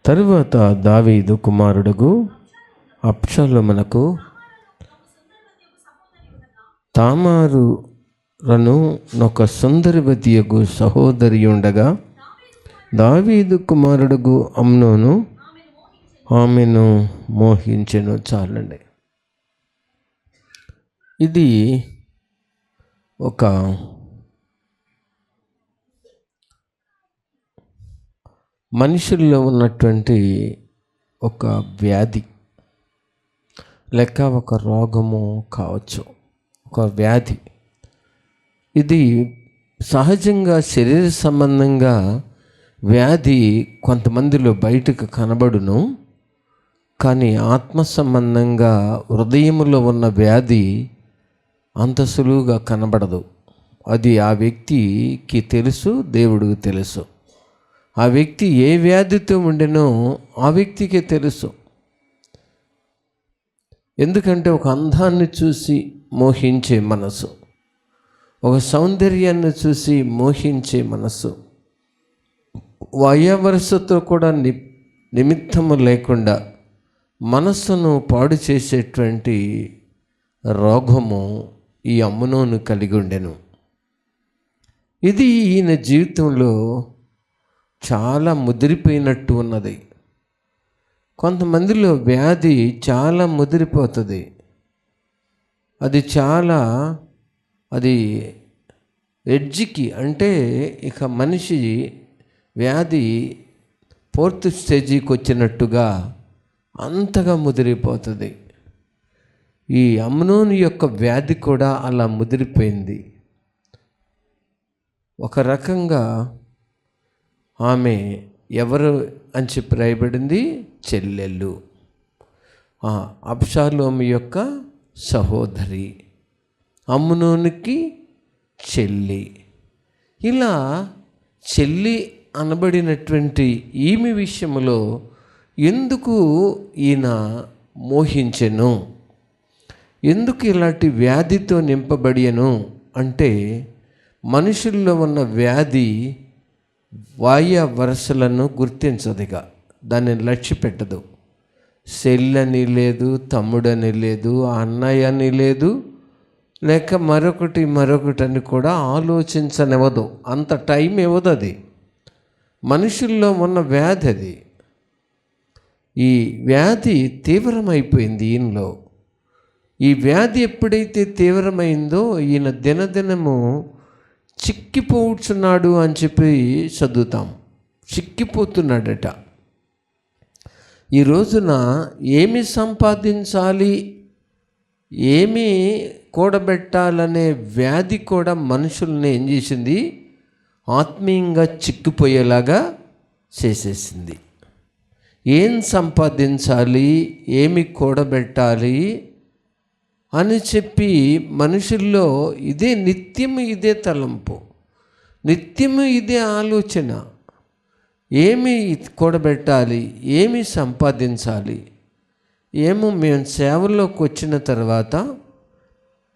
తరువాత దావీదు కుమారుడుగు అబ్షాలోమునకు తామారును ఒక సుందరవతియగు సహోదరి ఉండగా, దావీదు కుమారుడుగు అమ్నోను ఆమెను మోహించెను. చాలండి. ఇది ఒక మనుషుల్లో ఉన్నటువంటి ఒక వ్యాధి లేక ఒక రోగము కావచ్చు, ఒక వ్యాధి. ఇది సహజంగా శరీర సంబంధంగా వ్యాధి కొంతమందిలో బయటకు కనబడును, కానీ ఆత్మ సంబంధంగా హృదయములో ఉన్న వ్యాధి అంత సులువుగా కనబడదు. అది ఆ వ్యక్తికి తెలుసు, దేవుడికి తెలుసు. ఆ వ్యక్తి ఏ వ్యాధితో ఉండెనో ఆ వ్యక్తికే తెలుసు. ఎందుకంటే ఒక అందాన్ని చూసి మోహించే మనసు, ఒక సౌందర్యాన్ని చూసి మోహించే మనసు, వయోవరసతో కూడా నిమిత్తము లేకుండా మనస్సును పాడు చేసేటువంటి రోగము ఈ అమ్నోను కలిగి ఉండెను. ఇది ఈయన జీవితంలో చాలా ముదిరిపోయినట్టు ఉన్నది. కొంతమందిలో వ్యాధి చాలా ముదిరిపోతుంది. అది ఎడ్జికి అంటే ఇక మనిషి వ్యాధి 4th స్టేజీకి వచ్చినట్టుగా అంతగా ముదిరిపోతుంది. ఈ అమ్నోను యొక్క వ్యాధి కూడా అలా ముదిరిపోయింది. ఒక రకంగా ఆమె ఎవరు అని చెప్పి రాయబడింది? చెల్లెలు, అబ్షాలోము యొక్క సహోదరి, అమ్నోనుకి చెల్లి. ఇలా చెల్లి అనబడినటువంటి ఈమె విషయంలో ఎందుకు ఈయన మోహించెను, ఎందుకు ఇలాంటి వ్యాధితో నింపబడియను అంటే, మనుషుల్లో ఉన్న వ్యాధి వాయ వరసలను గుర్తించదుగా, దాన్ని లక్ష్య పెట్టదు. సెల్లని లేదు, తమ్ముడని లేదు, అన్నయ్య అని లేదు, లేక మరొకటి అని కూడా ఆలోచించనివ్వదు. అంత టైం ఇవ్వదు. అది మనుషుల్లో ఉన్న వ్యాధి. అది ఈ వ్యాధి తీవ్రమైపోయింది ఈయనలో. ఈ వ్యాధి ఎప్పుడైతే తీవ్రమైందో ఈయన దినదినము చిక్కిపోతున్నాడు అని చెప్పి చదువుతాం. చిక్కిపోతున్నాడట. ఈ రోజున ఏమి సంపాదించాలి, ఏమి కూడబెట్టాలనే వ్యాధి కూడా మనుషుల్ని ఏం చేసింది? ఆత్మీయంగా చిక్కిపోయేలాగా చేసేసింది. ఏం సంపాదించాలి, ఏమి కూడబెట్టాలి అని చెప్పి మనుషుల్లో ఇదే తలంపు, నిత్యము ఇదే ఆలోచన. ఏమి కూడబెట్టాలి, ఏమి సంపాదించాలి. మేము సేవలోకి వచ్చిన తర్వాత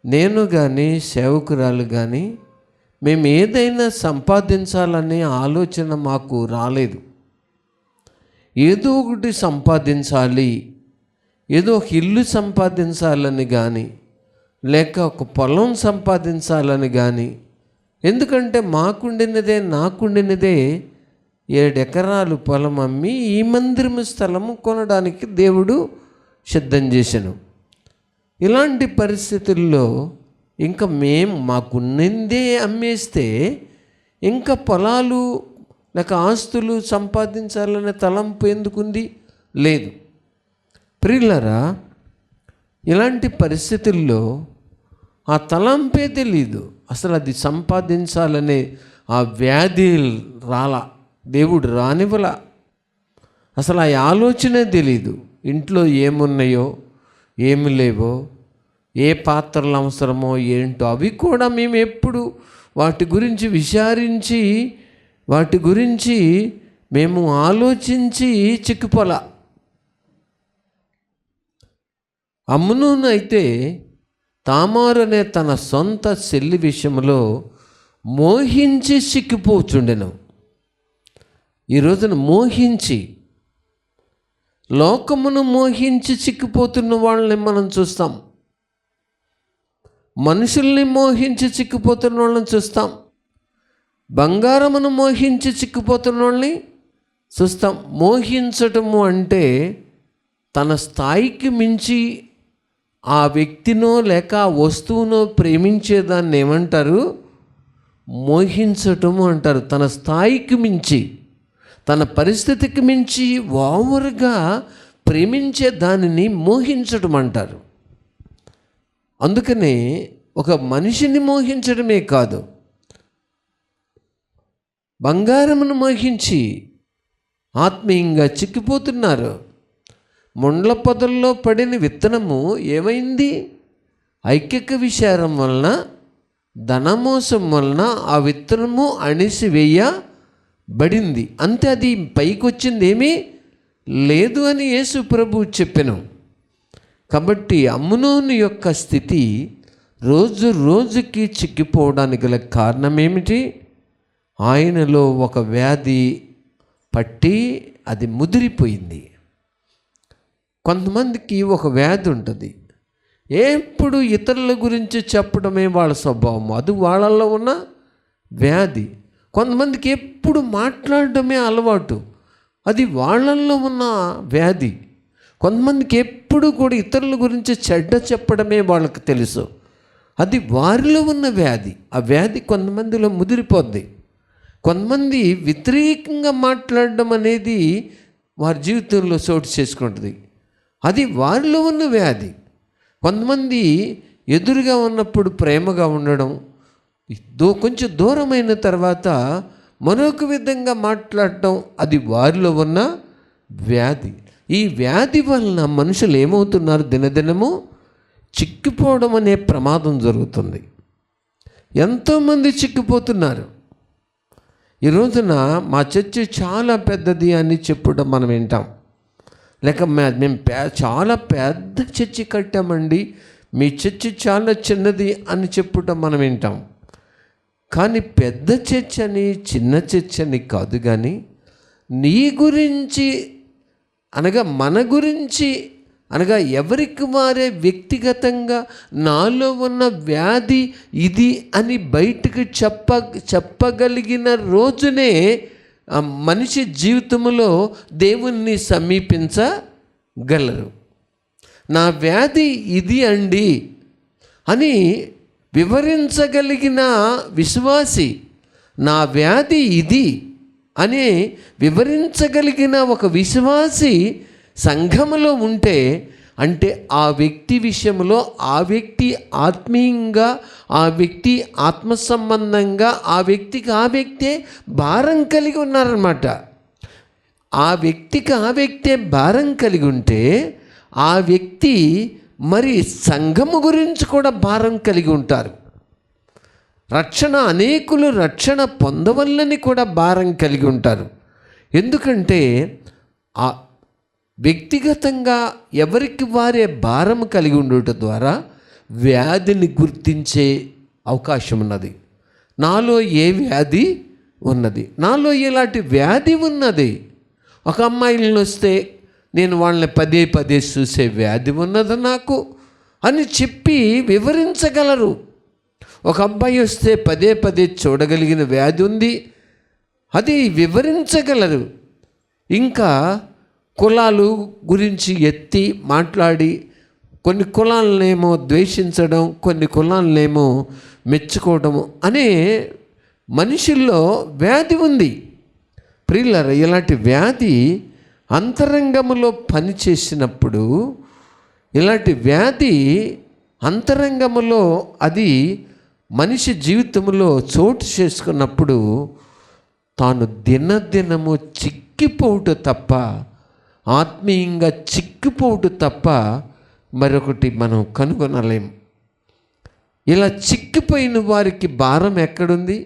నేను కానీ సేవకురాలు కానీ మేము ఏదైనా సంపాదించాలనే ఆలోచన మాకు రాలేదు. ఏదో ఒకటి సంపాదించాలి, ఏదో ఒక ఇల్లు సంపాదించాలని కానీ, లేక ఒక పొలం సంపాదించాలని కానీ. ఎందుకంటే నాకుండినదే 7 ఎకరాలు పొలం అమ్మి ఈ మందిరము స్థలము కొనడానికి దేవుడు సిద్ధం చేశాను. ఇలాంటి పరిస్థితుల్లో ఇంకా మాకున్నదే అమ్మేస్తే ఇంకా పొలాలు లేక ఆస్తులు సంపాదించాలనే తలంపు ఎందుకుంది? లేదు. ప్రియులారా, ఇలాంటి పరిస్థితుల్లో ఆ తలంపే తెలీదు. అసలు అది సంపాదించాలనే ఆ వ్యాధి దేవుడు రానివ్వలా. అసలు ఆ ఆలోచనే తెలీదు. ఇంట్లో ఏమున్నాయో ఏమి లేవో, ఏ పాత్రలు అవసరమో ఏంటో అవి కూడా మేము ఎప్పుడు వాటి గురించి విచారించి, వాటి గురించి మేము ఆలోచించి చిక్కుపోలా. అమ్నోను అయితే తామారు అనే తన సొంత చెల్లి విషయంలో మోహించి చిక్కిపోచుండెను. ఈ రోజున మోహించి లోకమును మోహించి చిక్కిపోతున్న వాళ్ళని మనం చూస్తాం. మనుషుల్ని మోహించి చిక్కిపోతున్న వాళ్ళని చూస్తాం. బంగారమును మోహించి చిక్కిపోతున్న వాళ్ళని చూస్తాం. మోహించటము అంటే తన స్థాయికి మించి ఆ వ్యక్తినో లేక ఆ వస్తువునో ప్రేమించేదాన్ని ఏమంటారు? మోహించటము అంటారు. తన స్థాయికి మించి, తన పరిస్థితికి మించి ఓవర్గా ప్రేమించే దానిని మోహించటం అంటారు. అందుకనే ఒక మనిషిని మోహించడమే కాదు, బంగారమును మోహించి ఆత్మీయంగా చిక్కిపోతున్నారు. ముండ్ల పొదల్లో పడిన విత్తనము ఏమైంది? ఐక్యక విచారం వలన, ధనమోసం వలన ఆ విత్తనము అణిసివేయబడింది. అంతే, అది పైకి వచ్చింది ఏమీ లేదు అని యేసు ప్రభువు చెప్పెను. కాబట్టి అమ్నోను యొక్క స్థితి రోజు రోజుకి చిక్కిపోవడానికి గల కారణం ఏమిటి? ఆయనలో ఒక వ్యాధి పట్టి అది ముదిరిపోయింది. కొంతమందికి ఒక వ్యాధి ఉంటుంది, ఎప్పుడు ఇతరుల గురించి చెప్పడమే వాళ్ళ స్వభావం, అది వాళ్ళల్లో ఉన్న వ్యాధి. కొంతమందికి ఎప్పుడు మాట్లాడడమే అలవాటు, అది వాళ్ళల్లో ఉన్న వ్యాధి. కొంతమందికి ఎప్పుడు కూడా ఇతరుల గురించి చెడ్డ చెప్పడమే వాళ్ళకి తెలుసు, అది వారిలో ఉన్న వ్యాధి. ఆ వ్యాధి కొంతమందిలో ముదిరిపోద్ది. కొంతమంది వ్యతిరేకంగా మాట్లాడడం అనేది వారి జీవితంలో చోటు చేసుకుంటుంది, అది వారిలో ఉన్న వ్యాధి. కొంతమంది ఎదురుగా ఉన్నప్పుడు ప్రేమగా ఉండడం, కొంచెం దూరమైన తర్వాత మరొక విధంగా మాట్లాడటం, అది వారిలో ఉన్న వ్యాధి. ఈ వ్యాధి వలన మనుషులు ఏమవుతున్నారు? దినదినము చిక్కిపోవడం అనే ప్రమాదం జరుగుతుంది. ఎంతోమంది చిక్కిపోతున్నారు. ఈ రోజున మా చర్చి చాలా పెద్దది అని చెప్పడం మనం వింటాం, లేక మేము చాలా పెద్ద చర్చి కట్టామండి, మీ చర్చి చాలా చిన్నది అని చెప్పడం మనం వింటాం. కానీ పెద్ద చర్చ్ అని చిన్న చర్చ్ అని కాదు, కానీ నీ గురించి అనగా మన గురించి అనగా ఎవరికి వారే వ్యక్తిగతంగా నాలో ఉన్న వ్యాధి ఇది అని బయటకు చెప్పగలిగిన రోజునే మనిషి జీవితంలో దేవుణ్ణి సమీపించగలరు. నా వ్యాధి ఇది అండి అని వివరించగలిగిన విశ్వాసి, నా వ్యాధి ఇది అని వివరించగలిగిన ఒక విశ్వాసి సంఘములో ఉంటే, అంటే ఆ వ్యక్తి విషయంలో ఆ వ్యక్తి ఆత్మీయంగా, ఆ వ్యక్తి ఆత్మ సంబంధంగా ఆ వ్యక్తే భారం కలిగి ఉన్నారన్నమాట. ఆ వ్యక్తే భారం కలిగి ఉంటే ఆ వ్యక్తి మరి సంఘము గురించి కూడా భారం కలిగి ఉంటారు. అనేకులు రక్షణ పొందవల్లని కూడా భారం కలిగి ఉంటారు. ఎందుకంటే ఆ వ్యక్తిగతంగా ఎవరికి వారే భారం కలిగి ఉండటం ద్వారా వ్యాధిని గుర్తించే అవకాశం ఉన్నది. నాలో ఏ వ్యాధి ఉన్నది, నాలో ఇలాంటి వ్యాధి ఉన్నది. ఒక అమ్మాయిలను వస్తే నేను వాళ్ళని పదే పదే చూసే వ్యాధి ఉన్నది నాకు అని చెప్పి వివరించగలరు. ఒక అబ్బాయి వస్తే పదే పదే చూడగలిగిన వ్యాధి ఉంది, అది వివరించగలరు. ఇంకా కులాలు గురించి ఎత్తి మాట్లాడి కొన్ని కులాలనేమో ద్వేషించడం, కొన్ని కులాలనేమో మెచ్చుకోవడము అనే మనుషుల్లో వ్యాధి ఉంది. ప్రియులారా, ఇలాంటి వ్యాధి అంతరంగములో పనిచేసినప్పుడు, ఇలాంటి వ్యాధి అంతరంగములో అది మనిషి జీవితంలో చోటు చేసుకున్నప్పుడు తాను దినదినము చిక్కిపోవుట తప్ప, ఆత్మీయంగా చిక్కిపోవుట తప్ప మరొకటి మనం కనుగొనలేము. ఇలా చిక్కిపోయిన వారికి భారం ఎక్కడుంది?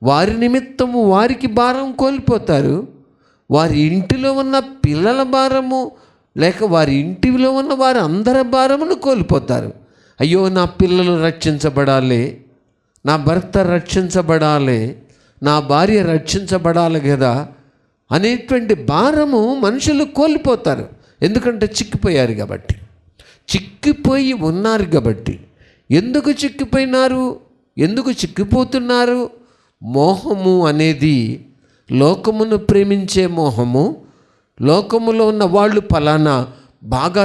వారి నిమిత్తము వారికి భారం కోల్పోతారు. వారి ఇంటిలో ఉన్న పిల్లల భారము, లేక వారి ఇంటిలో ఉన్న వారి అందరి భారమును కోల్పోతారు. అయ్యో, నా పిల్లలు రక్షించబడాలి, నా భర్త రక్షించబడాలి, నా భార్య రక్షించబడాలి కదా అనేటువంటి భారము మనుషులు కోల్పోతారు. ఎందుకంటే చిక్కిపోయారు కాబట్టి, చిక్కిపోయి ఉన్నారు కాబట్టి. ఎందుకు చిక్కిపోయినారు, ఎందుకు చిక్కిపోతున్నారు? మోహము అనేది లోకమును ప్రేమించే మోహము. లోకములో ఉన్న వాళ్ళు ఫలానా బాగా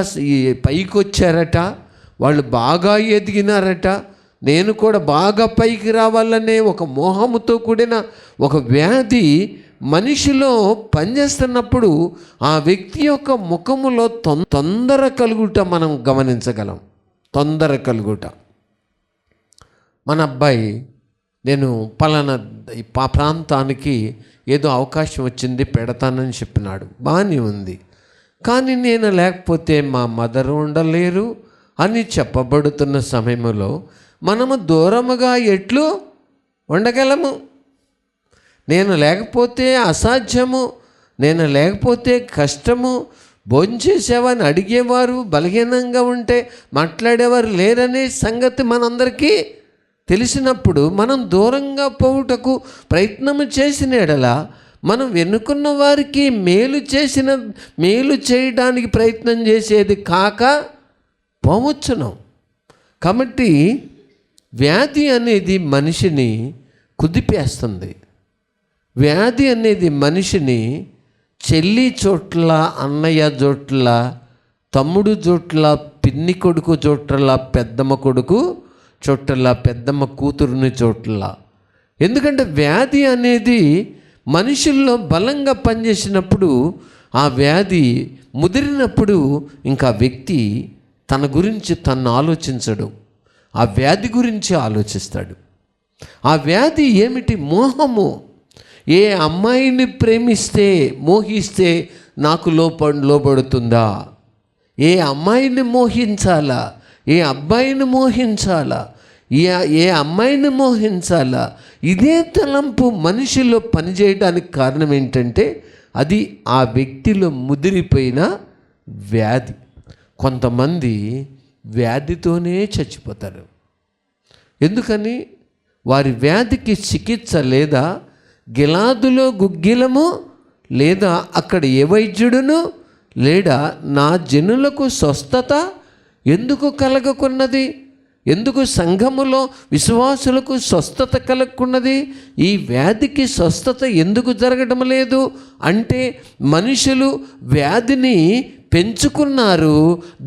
పైకి వచ్చారట, వాళ్ళు బాగా ఎదిగినారట, నేను కూడా బాగా పైకి రావాలనే ఒక మోహముతో కూడిన ఒక వ్యాధి మనిషిలో పనిచేస్తున్నప్పుడు ఆ వ్యక్తి యొక్క ముఖములో తొందర కలుగుట మనం గమనించగలం. తొందర కలుగుట. మన అబ్బాయి నేను పలానా ప్రాంతానికి ఏదో అవకాశం వచ్చింది పెడతానని చెప్పినాడు, బాగానే ఉంది. కానీ నేను లేకపోతే మా మదర్ ఉండలేరు అని చెప్పబడుతున్న సమయంలో మనము దూరముగా ఎట్లు ఉండగలము? నేను లేకపోతే అసాధ్యము, నేను లేకపోతే కష్టము. భోంచేసేవాని అడిగేవారు, బలహీనంగా ఉంటే మాట్లాడేవారు లేరనే సంగతి మనందరికీ తెలిసినప్పుడు మనం దూరంగా పోవుటకు ప్రయత్నము చేసిన ఎడల మనం వెనుకున్న వారికి మేలు చేయడానికి ప్రయత్నం చేసేది కాక పోవచ్చును. కాబట్టి వ్యాధి అనేది మనిషిని కుదిపేస్తుంది. వ్యాధి అనేది మనిషిని చెల్లి చోట్ల, అన్నయ్య చోట్ల, తమ్ముడు చోట్ల, పిన్ని కొడుకు చోట్ల, పెద్దమ్మ కొడుకు చోట్ల, పెద్దమ్మ కూతురుని చోట్ల. ఎందుకంటే వ్యాధి అనేది మనుషుల్లో బలంగా పనిచేసినప్పుడు, ఆ వ్యాధి ముదిరినప్పుడు ఇంకా వ్యక్తి తన గురించి తను ఆలోచించడు, ఆ వ్యాధి గురించి ఆలోచిస్తాడు. ఆ వ్యాధి ఏమిటి? మోహము. ఏ అమ్మాయిని ప్రేమిస్తే, మోహిస్తే నాకు లోబడుతుందా? ఏ అమ్మాయిని మోహించాలా? ఏ అబ్బాయిని మోహించాలా? ఏ అమ్మాయిని మోహించాలా? ఇదే తలంపు మనిషిలో పనిచేయడానికి కారణం ఏంటంటే అది ఆ వ్యక్తిలో ముదిరిపోయిన వ్యాధి. కొంతమంది వ్యాధితోనే చచ్చిపోతారు. ఎందుకని? వారి వ్యాధికి చికిత్స లేదా, గిలాదులో గుగ్గిలము లేదా, అక్కడ ఏ వైద్యుడును లేడా, నా జనులకు స్వస్థత ఎందుకు కలగకున్నది? ఎందుకు సంఘములో విశ్వాసులకు స్వస్థత కలగకున్నది? ఈ వ్యాధికి స్వస్థత ఎందుకు జరగడం లేదు అంటే మనుషులు వ్యాధిని పెంచుకున్నారు,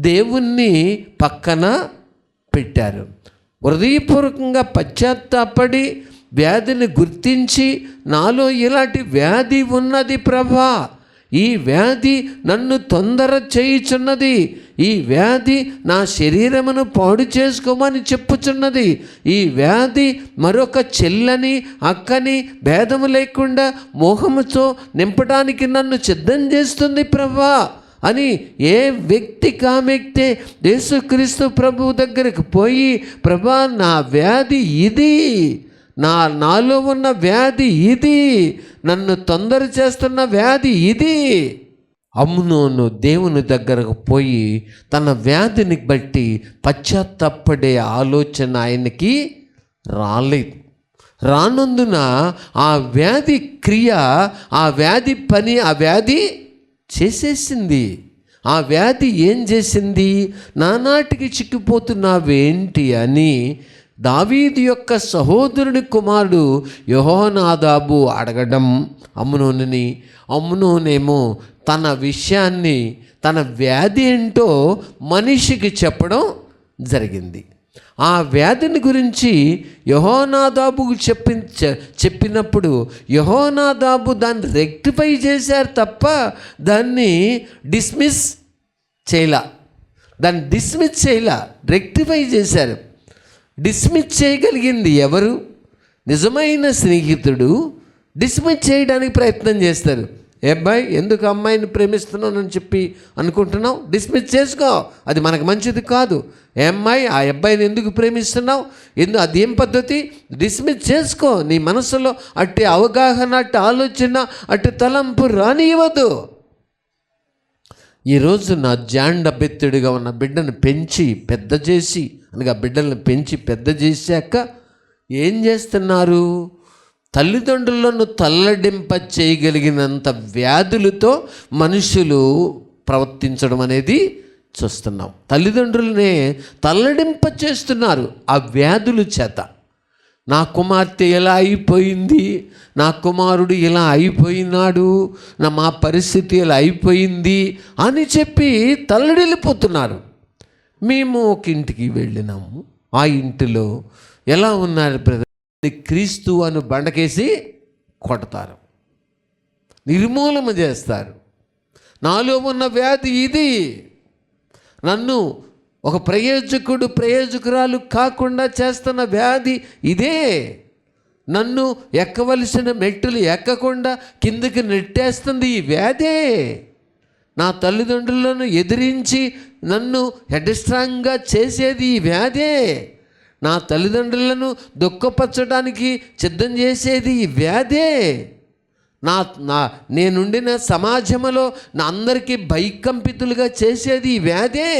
దేవుణ్ణి పక్కన పెట్టారు. హృదయపూర్వకంగా పశ్చాత్తాపడి వ్యాధిని గుర్తించి, నాలో ఇలాంటి వ్యాధి ఉన్నది ప్రభా, ఈ వ్యాధి నన్ను తొందర చేయుచున్నది, ఈ వ్యాధి నా శరీరమును పాడు చేసుకోమని చెప్పుచున్నది, ఈ వ్యాధి మరొక చెల్లని అక్కని భేదము లేకుండా మోహముతో నింపడానికి నన్ను సిద్ధం చేస్తుంది ప్రభా అని ఏ వ్యక్తి కామెక్తే యేసుక్రీస్తు ప్రభువు దగ్గరకు పోయి, ప్రభా నా వ్యాధి ఇది, నాలో ఉన్న వ్యాధి ఇది, నన్ను తొందర చేస్తున్న వ్యాధి ఇది. అమ్నోను దేవుని దగ్గరకు పోయి తన వ్యాధిని బట్టి పశ్చాత్తాపడే ఆలోచన ఆయనకి రాలేదు. రానందున ఆ వ్యాధి క్రియ, ఆ వ్యాధి పని, ఆ వ్యాధి చేసేసింది. ఆ వ్యాధి ఏం చేసింది? నానాటికి చిక్కిపోతున్నావేంటి అని దావీదు యొక్క సహోదరుని కుమారుడు యెహోనాదాబు అడగడం అమ్నోనుని. అమ్నోనేమో తన విషయాన్ని, తన వ్యాధి ఏంటో మనిషికి చెప్పడం జరిగింది. ఆ వ్యాధిని గురించి యెహోనాదాబుకు చెప్పినప్పుడు యెహోనాదాబు దాన్ని రెక్టిఫై చేశారు తప్ప దాన్ని డిస్మిస్ చేయలా, రెక్టిఫై చేశారు. డిస్మిస్ చేయగలిగింది ఎవరు? నిజమైన స్నేహితుడు డిస్మిస్ చేయడానికి ప్రయత్నం చేస్తారు. ఏ అబ్బాయి, ఎందుకు అమ్మాయిని ప్రేమిస్తున్నానని చెప్పి అనుకుంటున్నావు? డిస్మిస్ చేసుకో, అది మనకు మంచిది కాదు. ఏ అమ్మాయి, ఆ అబ్బాయిని ఎందుకు ప్రేమిస్తున్నావు? అదేం పద్ధతి? డిస్మిస్ చేసుకో. నీ మనసులో అట్టి అవగాహన, అట్టి ఆలోచన, అట్టి తలంపు రానివ్వదు. ఈరోజు నా జాండబెత్తుడిగా ఉన్న బిడ్డను పెంచి పెద్ద చేసి, అనగా బిడ్డలను పెంచి పెద్ద చేశాక ఏం చేస్తున్నారు? తల్లిదండ్రులను తల్లడింప చేయగలిగినంత వ్యాధులతో మనుషులు ప్రవర్తించడం అనేది చూస్తున్నాం. తల్లిదండ్రులనే తల్లడింప చేస్తున్నారు ఆ వ్యాధుల చేత. నా కుమార్తె ఎలా అయిపోయింది, నా కుమారుడు ఇలా అయిపోయినాడు, మా పరిస్థితి ఇలా అయిపోయింది అని చెప్పి తల్లడిల్లిపోతున్నారు. మేము ఒక ఇంటికి వెళ్ళినాము. ఆ ఇంటిలో ఎలా ఉన్నారు బ్రదర్, క్రీస్తు అని బండకేసి కొడతారు, నిర్మూలన చేస్తారు. నాలో ఉన్న వ్యాధి ఇది. నన్ను ఒక ప్రయోజకురాలు కాకుండా చేస్తున్న వ్యాధి ఇదే. నన్ను ఎక్కవలసిన మెట్టులు ఎక్కకుండా కిందకి నెట్టేస్తుంది ఈ వ్యాధే. నా తల్లిదండ్రులను ఎదిరించి నన్ను హెడ్ స్ట్రాంగ్గా చేసేది ఈ వ్యాధే. నా తల్లిదండ్రులను దుఃఖపరచడానికి సిద్ధం చేసేది ఈ వ్యాధే. నేనుండిన సమాజంలో నా అందరికీ భయకంపితులుగా చేసేది ఈ వ్యాధే.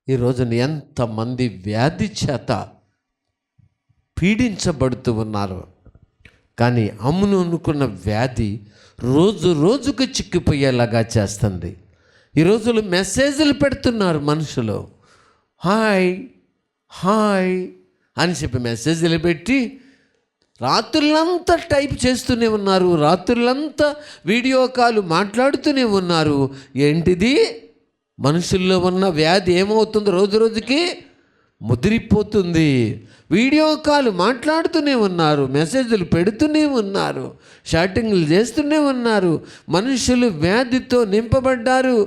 ఈరోజున ఎంతమంది వ్యాధి చేత పీడించబడుతూ ఉన్నారు. కానీ అమ్మును అనుకున్న వ్యాధి రోజు రోజుకు చిక్కిపోయేలాగా చేస్తుంది. ఈ రోజులు మెసేజ్లు పెడుతున్నారు మనుషులు, హాయ్ హాయ్ అని చెప్పి మెసేజ్లు పెట్టి రాత్రులంతా టైప్ చేస్తూనే ఉన్నారు, రాత్రులంతా వీడియో కాల్ మాట్లాడుతూనే ఉన్నారు. ఏంటిది? మనుషుల్లో ఉన్న వ్యాధి ఏమవుతుంది? రోజు రోజుకి ముదిరిపోతుంది. వీడియో కాల్ మాట్లాడుతూనే ఉన్నారు, మెసేజ్లు పెడుతూనే ఉన్నారు, షాటింగ్లు చేస్తూనే ఉన్నారు. మనుషులు వ్యాధితో నింపబడ్డారు.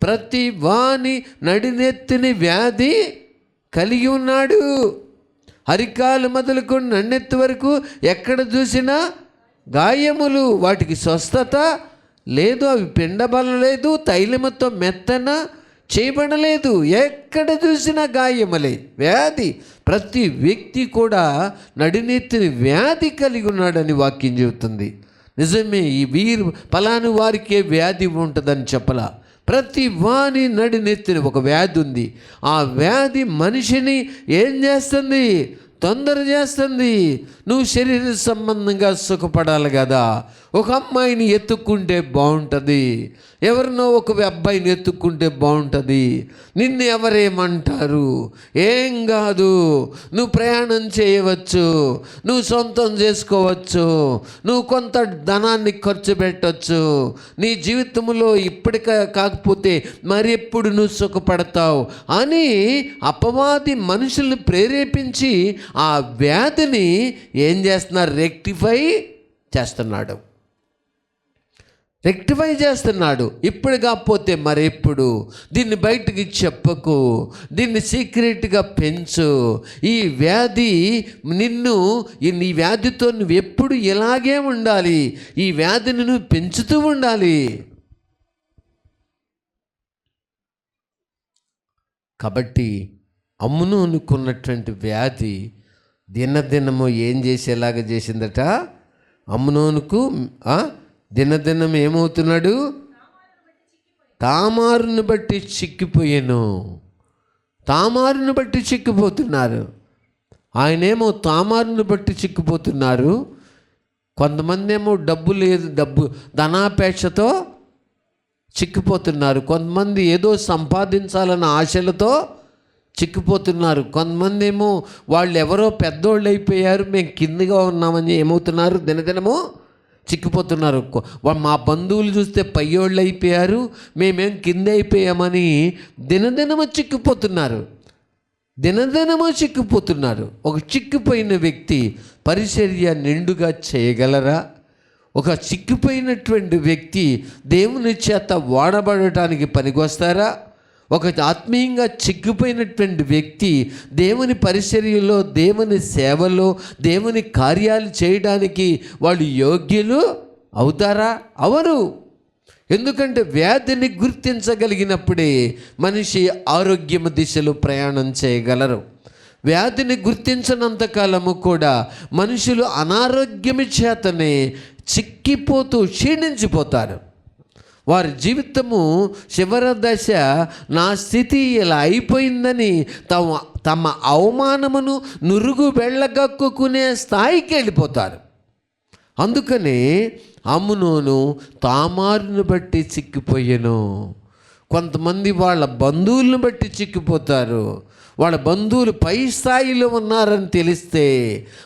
ప్రతి వాని నడినెత్తిని వ్యాధి కలిగి ఉన్నాడు. అరికాలు మొదలుకొని నన్నెత్తి వరకు ఎక్కడ చూసినా గాయములు, వాటికి స్వస్థత లేదు, అవి పిండబడలేదు, తైలముతో మెత్తన చేయబడలేదు. ఎక్కడ చూసినా గాయములే, వ్యాధి. ప్రతి వ్యక్తి కూడా నడినెత్తిని వ్యాధి కలిగి ఉన్నాడని వాక్యం చెబుతుంది. నిజమే, ఈ ఫలాని వారికే వ్యాధి ఉంటుందని చెప్పలా. ప్రతి వాని నడినెత్తిన ఒక వ్యాధి ఉంది. ఆ వ్యాధి మనిషిని ఏం చేస్తుంది? తొందర చేస్తుంది. నువ్వు శరీర సంబంధంగా సుఖపడాలి కదా. ఒక అమ్మాయిని ఎత్తుక్కుంటే బాగుంటుంది, ఎవరినో ఒక అబ్బాయిని ఎత్తుక్కుంటే బాగుంటుంది. నిన్ను ఎవరేమంటారు? ఏం కాదు, నువ్వు ప్రయాణం చేయవచ్చు, నువ్వు సొంతం చేసుకోవచ్చు, నువ్వు కొంత ధనాన్ని ఖర్చు పెట్టవచ్చు, నీ జీవితంలో ఇప్పటికే కాకపోతే మరెప్పుడు నువ్వు సుఖపడతావు అని అపవాది మనుషుల్ని ప్రేరేపించి ఆ వ్యాధిని ఏం చేస్తున్నారు? రెక్టిఫై చేస్తున్నాడు. ఇప్పుడు కాకపోతే మరెప్పుడు. దీన్ని బయటికి చెప్పకు, దీన్ని సీక్రెట్గా పెంచు. ఈ వ్యాధి నీ వ్యాధితో నువ్వు ఎప్పుడు ఇలాగే ఉండాలి, ఈ వ్యాధిని నువ్వు పెంచుతూ ఉండాలి. కాబట్టి అమ్మును అనుకున్నటువంటి వ్యాధి దినదినము ఏం చేసేలాగా చేసిందట? అమ్నోనుకు దినదినం ఏమవుతున్నాడు? తామారుని బట్టి చిక్కిపోయాను. తామారుని బట్టి చిక్కిపోతున్నారు. ఆయనేమో తామారుని బట్టి చిక్కిపోతున్నారు. కొంతమంది ఏమో డబ్బు ధనాపేక్షతో చిక్కిపోతున్నారు. కొంతమంది ఏదో సంపాదించాలన్న ఆశలతో చిక్కిపోతున్నారు. కొంతమంది ఏమో వాళ్ళు ఎవరో పెద్దోళ్ళు అయిపోయారు, మేము కిందగా ఉన్నామని ఏమవుతున్నారు? దినదినము చిక్కిపోతున్నారు. మా బంధువులు చూస్తే పయ్యోళ్ళు అయిపోయారు, మేమేం కింద అయిపోయామని దినదినము చిక్కిపోతున్నారు. ఒక చిక్కిపోయిన వ్యక్తి పరిచర్య నిండుగా చేయగలరా? ఒక చిక్కిపోయినటువంటి వ్యక్తి దేవుని చేత వాడబడటానికి పనికొస్తారా? ఒక ఆత్మీయంగా చిక్కిపోయినటువంటి వ్యక్తి దేవుని పరిచర్యలో, దేవుని సేవలో, దేవుని కార్యాలు చేయడానికి వాళ్ళు యోగ్యులు అవుతారా? అవరు. ఎందుకంటే వ్యాధిని గుర్తించగలిగినప్పుడే మనిషి ఆరోగ్యము దిశలో ప్రయాణం చేయగలరు. వ్యాధిని గుర్తించినంతకాలము కూడా మనుషులు అనారోగ్యము చేతనే చిక్కిపోతూ క్షీణించిపోతారు. వారి జీవితము చివరి దశ నా స్థితి ఇలా అయిపోయిందని తమ అవమానమును నురుగు వెళ్ళగక్కుకునే స్థాయికి వెళ్ళిపోతారు. అందుకనే అమ్నోను తామారును బట్టి చిక్కిపోయాను. కొంతమంది వాళ్ళ బంధువులను బట్టి చిక్కిపోతారు. వాళ్ళ బంధువులు పై స్థాయిలో ఉన్నారని తెలిస్తే,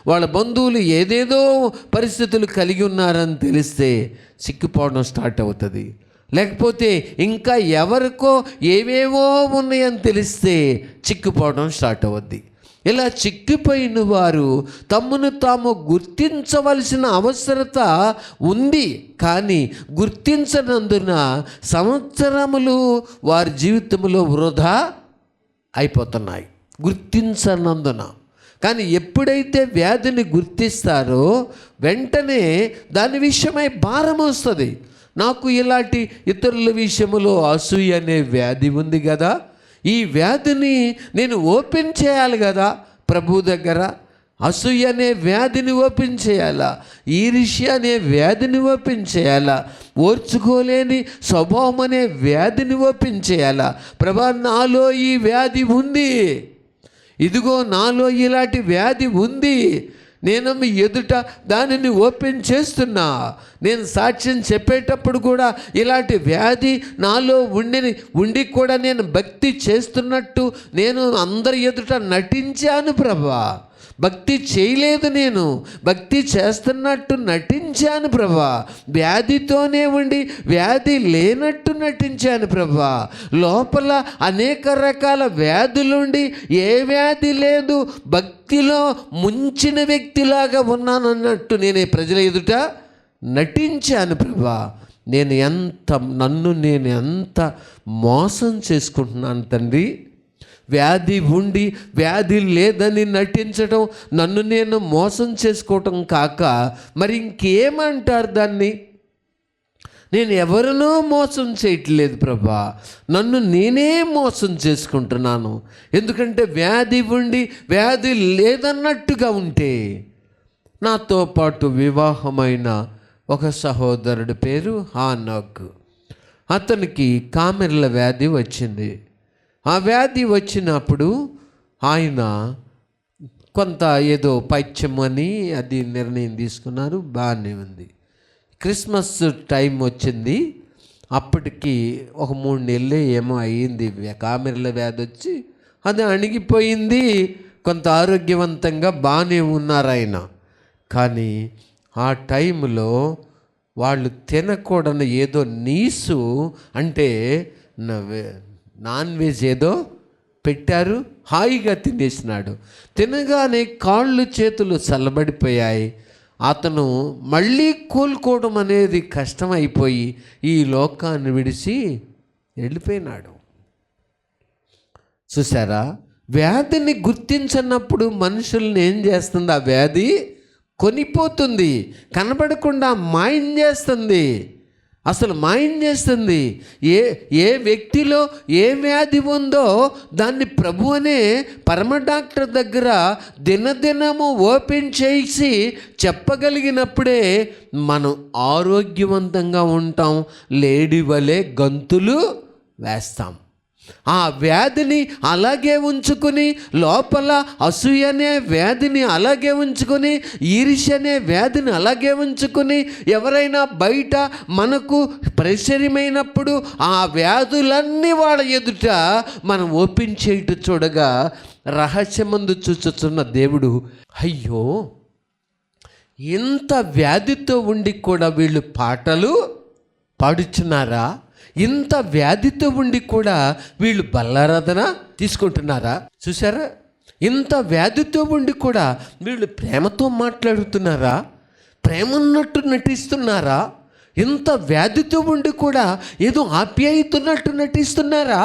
వాళ్ళ బంధువులు ఏదేదో పరిస్థితులు కలిగి ఉన్నారని తెలిస్తే చిక్కిపోవడం స్టార్ట్ అవుతుంది. లేకపోతే ఇంకా ఎవరికో ఏవేవో ఉన్నాయని తెలిస్తే చిక్కిపోవడం స్టార్ట్ అవుద్ది. ఇలా చిక్కిపోయిన వారు తమను తాము గుర్తించవలసిన అవసరత ఉంది, కానీ గుర్తించనందున సంవత్సరములు వారి జీవితంలో వృధా అయిపోతున్నాయి, గుర్తించనందున. కానీ ఎప్పుడైతే వ్యాధిని గుర్తిస్తారో వెంటనే దాని విషయమై భారం వస్తుంది. నాకు ఇలాంటి ఇతరుల విషయంలో అసూయ అనే వ్యాధి ఉంది కదా, ఈ వ్యాధిని నేను ఓపెన్ చేయాలి కదా ప్రభు దగ్గర. అసూయ అనే వ్యాధిని ఓపెన్ చేయాలా, ఈర్ష్య అనే వ్యాధిని ఓపెన్ చేయాలా, ఓర్చుకోలేని స్వభావం అనే వ్యాధిని ఓపెన్ చేయాలా. ప్రభా, నాలో ఈ వ్యాధి ఉంది, ఇదిగో నాలో ఇలాంటి వ్యాధి ఉంది, నేను మీ ఎదుట దానిని ఓపెన్ చేస్తున్నా. నేను సాక్ష్యం చెప్పేటప్పుడు కూడా ఇలాంటి వ్యాధి నాలో ఉండి కూడా నేను భక్తి చేస్తున్నట్టు నేను అందరి ఎదుట నటించాను ప్రభా. భక్తి చేయలేదు, నేను భక్తి చేస్తున్నట్టు నటించాను ప్రభా. వ్యాధితోనే ఉండి వ్యాధి లేనట్టు నటించాను ప్రభా. లోపల అనేక రకాల వ్యాధులుండి ఏ వ్యాధి లేదు, భక్తిలో ముంచిన వ్యక్తిలాగా ఉన్నానన్నట్టు నేను ప్రజల ఎదుట నటించాను ప్రభా. నన్ను నేను ఎంత మోసం చేసుకుంటున్నాను తండ్రి. వ్యాధి ఉండి వ్యాధి లేదని నటించడం, నన్ను నేను మోసం చేసుకోవటం కాక మరి ఇంకేమంటారు దాన్ని? నేను ఎవరినో మోసం చేయట్లేదు ప్రభా, నన్ను నేనే మోసం చేసుకుంటున్నాను. ఎందుకంటే వ్యాధి ఉండి వ్యాధి లేదన్నట్టుగా ఉంటే. నాతో పాటు వివాహమైన ఒక సహోదరుడి పేరు హానోక్. అతనికి కామెర్ల వ్యాధి వచ్చింది. ఆ వ్యాధి వచ్చినప్పుడు ఆయన కొంత ఏదో పైత్యం అని అది నిర్ణయం తీసుకున్నారు, బాగానే ఉంది. క్రిస్మస్ టైం వచ్చింది, అప్పటికి ఒక 3 నెలలే ఏమో అయ్యింది కామెర్ల వ్యాధి వచ్చి. అది అణిగిపోయింది, కొంత ఆరోగ్యవంతంగా బాగానే ఉన్నారు ఆయన. కానీ ఆ టైంలో వాళ్ళు తినకూడని ఏదో నీసు అంటే నాన్ వెజ్ ఏదో పెట్టారు, హాయిగా తినేసినాడు. తినగానే కాళ్ళు చేతులు చల్లబడిపోయాయి. అతను మళ్ళీ కోలుకోవడం అనేది కష్టమైపోయి ఈ లోకాన్ని విడిచి వెళ్ళిపోయినాడు. చూసారా, వ్యాధిని గుర్తించినప్పుడు మనుషుల్ని ఏం చేస్తుంది? ఆ వ్యాధి కొనిపోతుంది, కనబడకుండా మాయం చేస్తుంది. అసలు మాయం చేస్తుంది. ఏ వ్యక్తిలో ఏ వ్యాధి ఉందో దాన్ని ప్రభు అనే పరమ డాక్టర్ దగ్గర దినదినము ఓపెన్ చేసి చెప్పగలిగినప్పుడే మనం ఆరోగ్యవంతంగా ఉంటాం, లేడీ వలె గంతులు వేస్తాం. ఆ వ్యాధిని అలాగే ఉంచుకొని, లోపల అసూయ అనే వ్యాధిని అలాగే ఉంచుకొని, ఈర్ష్య అనే వ్యాధిని అలాగే ఉంచుకొని, ఎవరైనా బయట మనకు పరిచయమైనప్పుడు ఆ వ్యాధులన్నీ వాళ్ళ ఎదుట మనం ఓపెన్ చేయటం చూడగా రహస్యమందు చూచుతున్న దేవుడు, అయ్యో ఇంత వ్యాధితో ఉండి కూడా వీళ్ళు పాటలు పాడుచున్నారా, ఇంత వ్యాధితో ఉండి కూడా వీళ్ళు బల్లారాధన తీసుకుంటున్నారా? చూసారా, ఇంత వ్యాధితో ఉండి కూడా వీళ్ళు ప్రేమతో మాట్లాడుతున్నారా, ప్రేమ ఉన్నట్టు నటిస్తున్నారా? ఇంత వ్యాధితో ఉండి కూడా ఏదో ఆప్యాయతున్నట్టు నటిస్తున్నారా?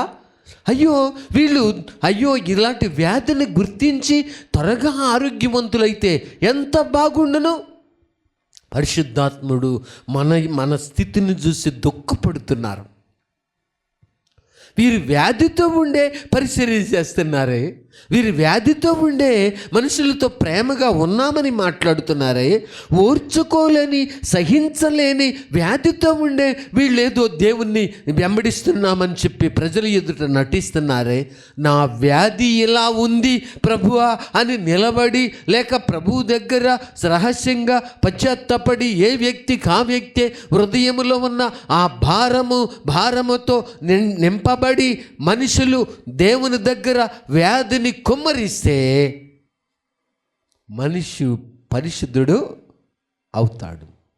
అయ్యో ఇలాంటి వ్యాధిని గుర్తించి త్వరగా ఆరోగ్యవంతులైతే ఎంత బాగుండును. పరిశుద్ధాత్ముడు మన స్థితిని చూసి దుఃఖపడుతున్నారు. వీరు వ్యాధితో ఉండే పరిచర్య చేస్తున్నారే, వీరు వ్యాధితో ఉండే మనుషులతో ప్రేమగా ఉన్నామని మాట్లాడుతున్నారే, ఓర్చుకోలేని సహించలేని వ్యాధితో ఉండే వీళ్ళేదో దేవుణ్ణి వెంబడిస్తున్నామని చెప్పి ప్రజల ఎదుట నటిస్తున్నారే. నా వ్యాధి ఇలా ఉంది ప్రభువా అని నిలబడి, లేక ప్రభువు దగ్గర రహస్యంగా పశ్చాత్తపడి ఏ వ్యక్తికి ఆ వ్యక్తే హృదయములో ఉన్న ఆ భారముతో నింపబడి మనుషులు దేవుని దగ్గర వ్యాధిని కుమ్మరిస్తే మనిషి పరిశుద్ధుడు అవుతాడు.